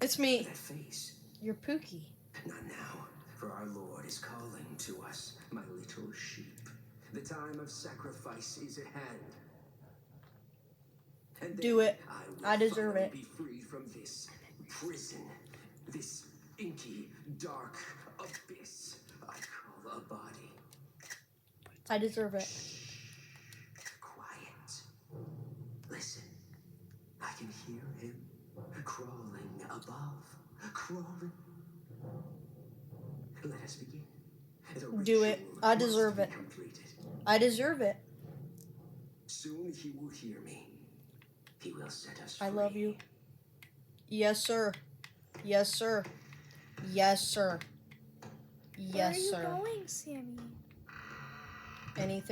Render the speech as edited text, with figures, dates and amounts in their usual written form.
It's me. That face. You're Pookie. Not now, for our Lord is calling to us, my little sheep. The time of sacrifice is at hand. And Do then it. I deserve finally it. be freed from this prison, this inky, dark abyss I call a body. I deserve it. Quiet. Listen. I can hear him crawling above. Crawling. Let us begin. The Do it. ritual I must deserve be it. completed. I deserve it. Soon he will hear me. He will set us free. I love you. Yes, sir. Yes, sir. Yes, sir. Yes, sir. Where are you going, Sammy? Anything.